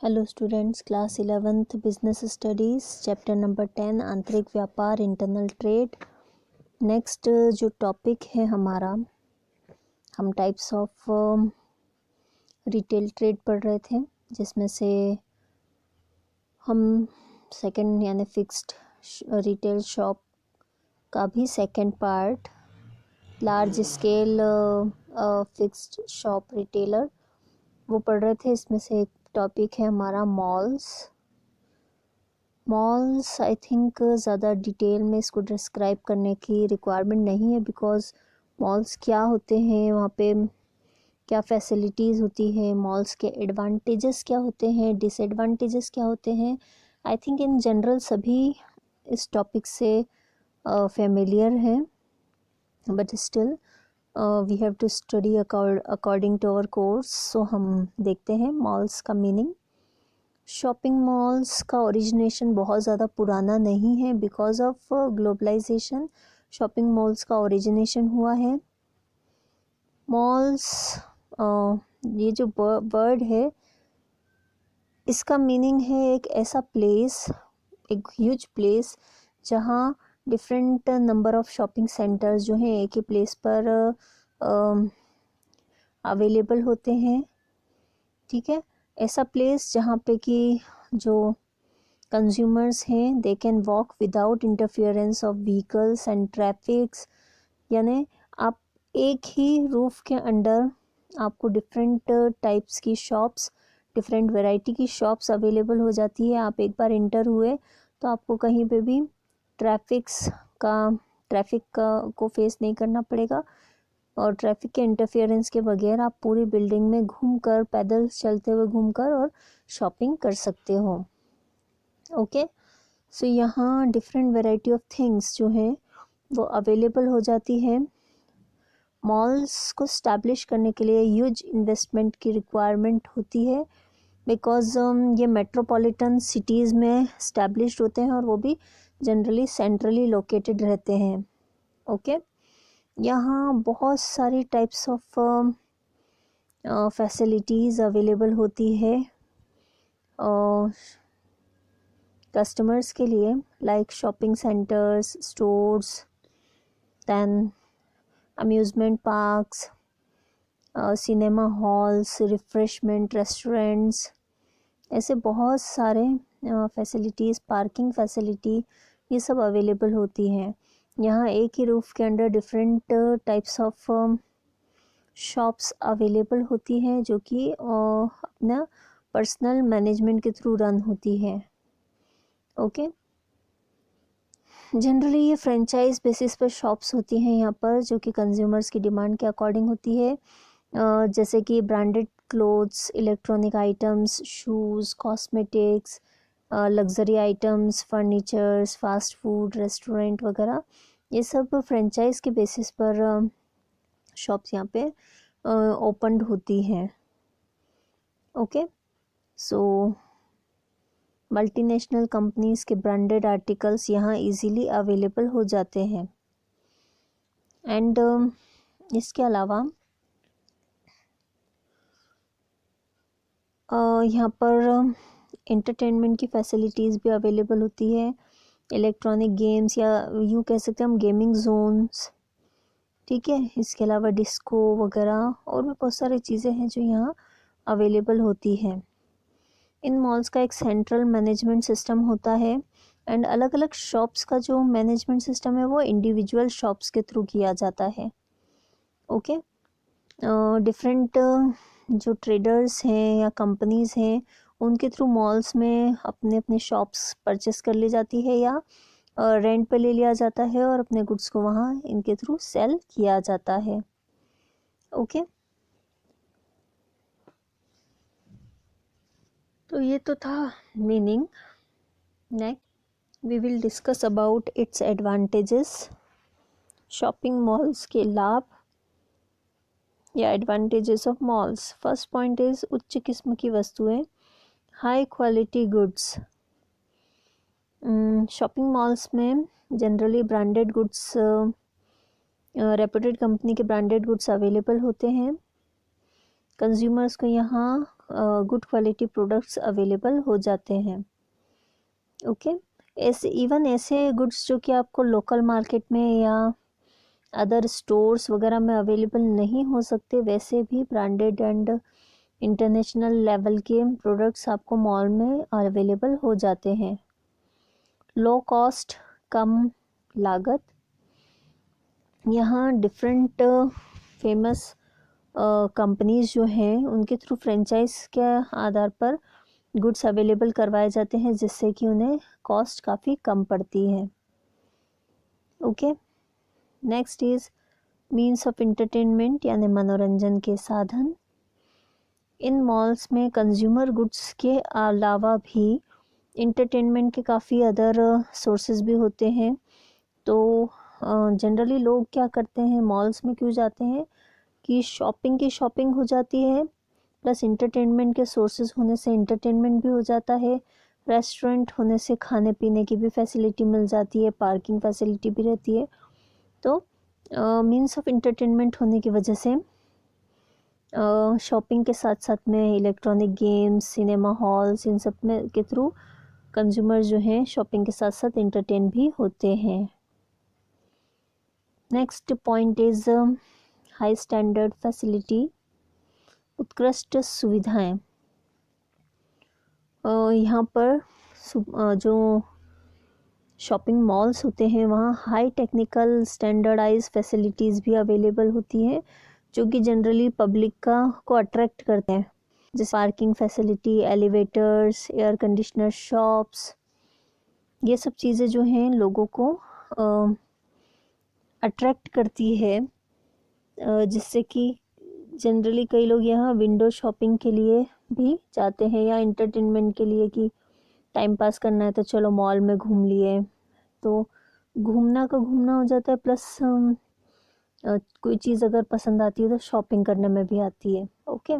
Hello students, class 11th business studies chapter number 10 आंतरिक व्यापार internal trade. Next जो topic है हमारा, हम टाइप्स ऑफ रिटेल ट्रेड पढ़ रहे थे, जिसमें से हम सेकंड यानी फिक्स्ड रिटेल शॉप का भी second part, large scale fixed shop retailer, वो पढ़ रहे थे। इसमें से एक टॉपिक है हमारा मॉल्स। आई थिंक ज़्यादा डिटेल में इसको डिस्क्राइब करने की रिक्वायरमेंट नहीं है, बिकॉज़ मॉल्स क्या होते हैं, वहाँ पे क्या फैसिलिटीज़ होती हैं, मॉल्स के एडवांटेजेस क्या होते हैं, डिसएडवांटेजेस क्या होते हैं। आई थिंक इन जनरल सभी इस टॉपिक से फेमिलियर हैं, but still we have to study according to our course. So हम देखते हैं मॉल्स का मीनिंग। शॉपिंग मॉल्स का ओरिजिनेशन बहुत ज़्यादा पुराना नहीं है, because of globalization shopping malls का ओरिजिनेशन हुआ है। मॉल्स, ये जो वर्ड है, इसका मीनिंग है एक ऐसा प्लेस, एक ह्यूज प्लेस जहाँ different number of shopping centres जो हैं एक ही प्लेस पर अवेलेबल होते हैं। ठीक है, ऐसा प्लेस जहाँ पे कि जो कंज्यूमर्स हैं they can walk without interference of vehicles and traffics, यानी आप एक ही रूफ के अंडर आपको डिफरेंट टाइप्स की शॉप्स, डिफरेंट वैरायटी की शॉप्स अवेलेबल हो जाती है। आप एक बार इंटर हुए तो आपको कहीं पे भी ट्रैफिक का को फेस नहीं करना पड़ेगा, और ट्रैफिक के इंटरफियरेंस के बगैर आप पूरी बिल्डिंग में घूमकर, पैदल चलते हुए घूमकर और शॉपिंग कर सकते हो। ओके, सो यहाँ डिफरेंट वैरायटी ऑफ थिंग्स जो हैं वो अवेलेबल हो जाती है। मॉल्स को स्टैब्लिश करने के लिए ह्यूज इन्वेस्टमेंट की रिक्वायरमेंट होती है, बिकॉज ये मेट्रोपॉलिटन सिटीज़ में स्टैब्लिश्ड होते हैं और वो भी जनरली सेंट्रली लोकेटेड रहते हैं। ओके, यहाँ बहुत सारी टाइप्स ऑफ फैसिलिटीज़ अवेलेबल होती है कस्टमर्स के लिए, like shopping centres, stores, then amusement parks, cinema halls, refreshment restaurants, ऐसे बहुत सारे फैसिलिटीज़, पार्किंग फैसिलिटी, ये सब अवेलेबल होती हैं। यहाँ एक ही रूफ के under different types of shops available होती हैं, जो कि अपना पर्सनल मैनेजमेंट के थ्रू रन होती है। ओके, जनरली ये फ्रेंचाइज बेसिस पर शॉप्स होती हैं यहाँ पर, जो कि कंज्यूमर्स की डिमांड के अकॉर्डिंग होती है, जैसे कि branded clothes, electronic items, shoes, cosmetics, luxury items, furnitures, fast food, restaurant वगैरह, ये सब फ्रेंचाइज के बेसिस पर शॉप्स यहाँ पे ओपनड होती हैं। ओके, सो मल्टीनेशनल कंपनीज़ के ब्रांडेड आर्टिकल्स यहाँ इजीली अवेलेबल हो जाते हैं। एंड इसके अलावा यहाँ पर एंटरटेनमेंट की फैसिलिटीज़ भी अवेलेबल होती है, इलेक्ट्रॉनिक गेम्स, या यूँ कह सकते हैं हम गेमिंग जोन्स। ठीक है, इसके अलावा डिस्को वगैरह और भी बहुत सारी चीज़ें हैं जो यहाँ अवेलेबल होती हैं। इन मॉल्स का एक सेंट्रल मैनेजमेंट सिस्टम होता है, एंड अलग अलग शॉप्स का जो मैनेजमेंट सिस्टम है वो इंडिविजुअल शॉप्स के थ्रू किया जाता है। ओके, डिफरेंट जो ट्रेडर्स हैं या कंपनीज़ हैं, उनके थ्रू मॉल्स में अपने अपने शॉप्स परचेस कर ली जाती है, या रेंट पे ले लिया जाता है और अपने गुड्स को वहाँ इनके थ्रू सेल किया जाता है। ओके, तो ये तो था meaning. Next we will discuss about its advantages. Shopping malls के लाभ या advantages of malls. First point is उच्च किस्म की वस्तुएं, high quality goods. Shopping malls में generally branded goods, reputed company के ब्रांडेड गुड्स अवेलेबल होते हैं। कंज्यूमर्स को यहाँ गुड क्वालिटी प्रोडक्ट्स अवेलेबल हो जाते हैं। ओके, ऐसे गुड्स जो कि आपको लोकल मार्केट में या अदर स्टोर्स वगैरह में अवेलेबल नहीं हो सकते, वैसे भी ब्रांडेड एंड इंटरनेशनल लेवल के प्रोडक्ट्स आपको मॉल में अवेलेबल हो जाते हैं। लो कॉस्ट, कम लागत। यहाँ डिफरेंट फेमस कंपनीज जो हैं उनके थ्रू फ्रेंचाइज के आधार पर गुड्स अवेलेबल करवाए जाते हैं, जिससे कि उन्हें कॉस्ट काफ़ी कम पड़ती है। Okay, next is means of entertainment यानी मनोरंजन के साधन। इन मॉल्स में कंज्यूमर गुड्स के अलावा भी इंटरटेनमेंट के काफ़ी अदर सोर्सेज भी होते हैं। तो जनरली लोग क्या करते हैं, मॉल्स में क्यों जाते हैं कि शॉपिंग की शॉपिंग हो जाती है, प्लस इंटरटेनमेंट के सोर्सेज होने से इंटरटेनमेंट भी हो जाता है, रेस्टोरेंट होने से खाने पीने की भी फैसिलिटी मिल जाती है, पार्किंग फैसिलिटी भी रहती है। तो मीन्स ऑफ इंटरटेनमेंट होने की वजह से शॉपिंग के साथ साथ में इलेक्ट्रॉनिक गेम्स, सिनेमा हॉल्स, इन सब में के थ्रू कंज्यूमर जो हैं शॉपिंग के साथ साथ इंटरटेन भी होते हैं। Next point is high standard facility, उत्कृष्ट सुविधाएं। यहाँ पर जो शॉपिंग मॉल्स होते हैं वहाँ हाई टेक्निकल स्टैंडर्डाइज फैसिलिटीज़ भी अवेलेबल होती हैं, जो कि जनरली पब्लिक को अट्रैक्ट करते हैं, जैसे parking facility, elevators, air conditioner shops. ये सब चीज़ें जो हैं लोगों को अट्रैक्ट करती है, जिससे कि जनरली कई लोग यहाँ विंडो शॉपिंग के लिए भी जाते हैं या इंटरटेनमेंट के लिए कि टाइम पास करना है तो चलो मॉल में घूम लिए। तो घूमना का घूमना हो जाता है, प्लस कोई चीज़ अगर पसंद आती है तो शॉपिंग करने में भी आती है। Okay,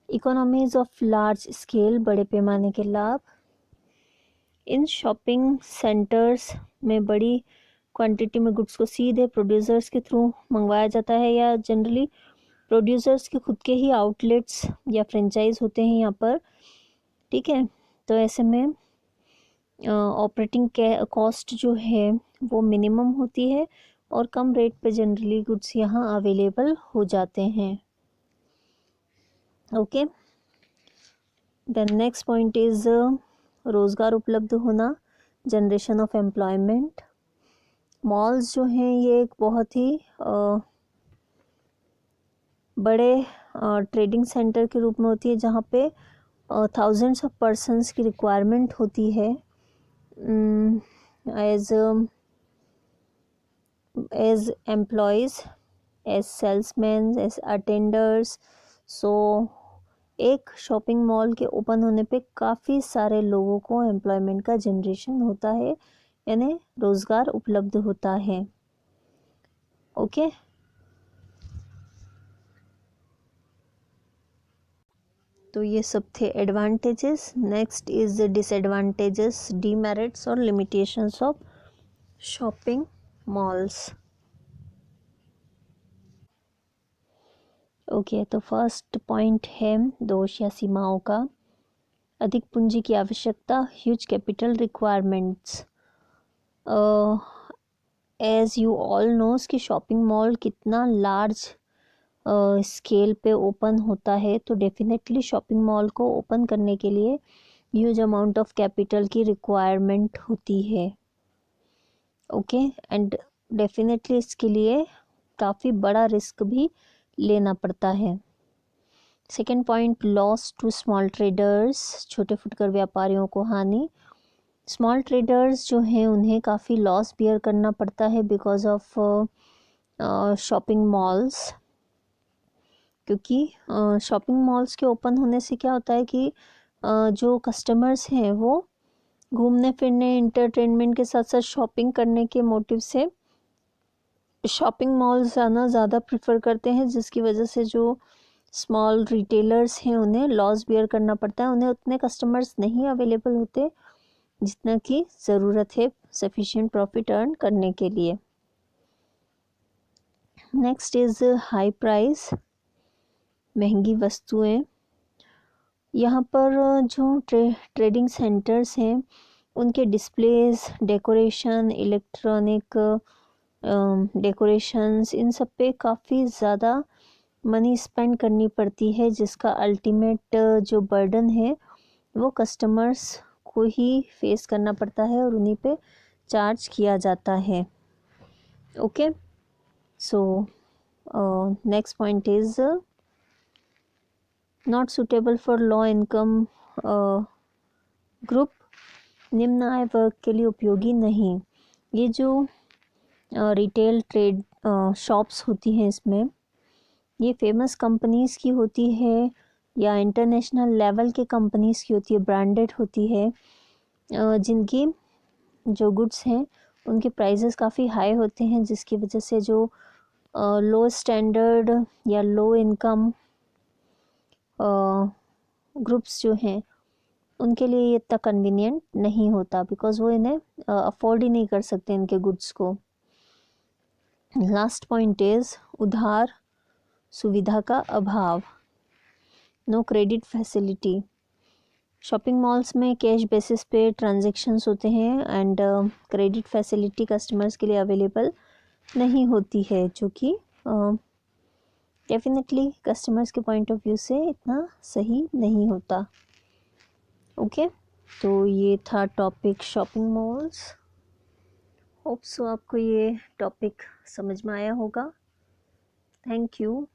economies of large scale, बड़े पैमाने के लाभ। इन शॉपिंग सेंटर्स में बड़ी क्वांटिटी में गुड्स को सीधे प्रोड्यूसर्स के थ्रू मंगवाया जाता है, या जनरली प्रोड्यूसर्स के खुद के ही आउटलेट्स या फ्रेंचाइज होते हैं यहाँ पर। ठीक है, तो ऐसे में ऑपरेटिंग कॉस्ट जो है वो मिनिमम होती है और कम रेट पे जनरली गुड्स यहाँ अवेलेबल हो जाते हैं। Okay, then next point is रोज़गार उपलब्ध होना, जनरेशन ऑफ एम्प्लॉयमेंट। मॉल्स जो हैं ये एक बहुत ही बड़े ट्रेडिंग सेंटर के रूप में होती है, जहाँ पे थाउजेंड्स ऑफ पर्सन्स की रिक्वायरमेंट होती है as employees, as salesman, as attenders. So एक शॉपिंग मॉल के ओपन होने पे काफ़ी सारे लोगों को एम्प्लॉयमेंट का जनरेशन होता है, यानी रोज़गार उपलब्ध होता है। ओके, तो ये सब थे advantages. Next is disadvantages, demerits और limitations of shopping malls. Okay, तो फर्स्ट पॉइंट है दोष या सीमाओं का। अधिक पूंजी की आवश्यकता, huge capital requirements. As you all knows कि शॉपिंग मॉल कितना लार्ज स्केल पे ओपन होता है, तो डेफिनेटली शॉपिंग मॉल को ओपन करने के लिए ह्यूज अमाउंट ऑफ कैपिटल की रिक्वायरमेंट होती है। ओके, एंड डेफिनेटली इसके लिए काफ़ी बड़ा रिस्क भी लेना पड़ता है। Second point, loss to small traders, छोटे फुटकर व्यापारियों को हानि। स्मॉल ट्रेडर्स जो हैं उन्हें काफ़ी लॉस बियर करना पड़ता है बिकॉज ऑफ शॉपिंग मॉल्स, क्योंकि शॉपिंग मॉल्स के ओपन होने से क्या होता है कि जो कस्टमर्स हैं वो घूमने फिरने, इंटरटेनमेंट के साथ साथ शॉपिंग करने के मोटिव से शॉपिंग मॉल्स जाना ज़्यादा प्रेफर करते हैं, जिसकी वजह से जो स्मॉल रिटेलर्स हैं उन्हें लॉस बियर करना पड़ता है। उन्हें उतने कस्टमर्स नहीं अवेलेबल होते जितना की ज़रूरत है सफिशिएंट प्रॉफिट अर्न करने के लिए। नेक्स्ट इज़ हाई प्राइस, महंगी वस्तुएं। यहाँ पर जो ट्रेडिंग सेंटर्स हैं उनके डिस्प्लेस, डेकोरेशन, इलेक्ट्रॉनिक डेकोरेशंस, इन सब पे काफ़ी ज़्यादा मनी स्पेंड करनी पड़ती है, जिसका अल्टीमेट जो बर्डन है वो कस्टमर्स को ही फेस करना पड़ता है और उन्हीं पे चार्ज किया जाता है. Okay, so next point is not suitable for low income group, निम्न आय वर्ग के लिए उपयोगी नहीं. ये जो रिटेल ट्रेड शॉप्स होती हैं, इसमें ये फेमस कंपनीज़ की होती है या इंटरनेशनल लेवल के कंपनीज़ की होती है, ब्रांडेड होती है, जिनकी जो गुड्स हैं उनके प्राइसेस काफ़ी हाई होते हैं, जिसकी वजह से जो लो स्टैंडर्ड या लो इनकम ग्रुप्स जो हैं उनके लिए ये इतना कन्वीनियंट नहीं होता, बिकॉज वो इन्हें अफोर्ड ही नहीं कर सकते इनके गुड्स को. लास्ट पॉइंट इज़ उधार सुविधा का अभाव, no credit facility. Shopping malls में कैश बेसिस पे ट्रांजैक्शंस होते हैं एंड क्रेडिट फैसिलिटी कस्टमर्स के लिए अवेलेबल नहीं होती है, जो कि डेफिनेटली कस्टमर्स के पॉइंट ऑफ व्यू से इतना सही नहीं होता. ओके, तो ये था topic shopping malls. Hope so आपको ये टॉपिक समझ में आया होगा. Thank you.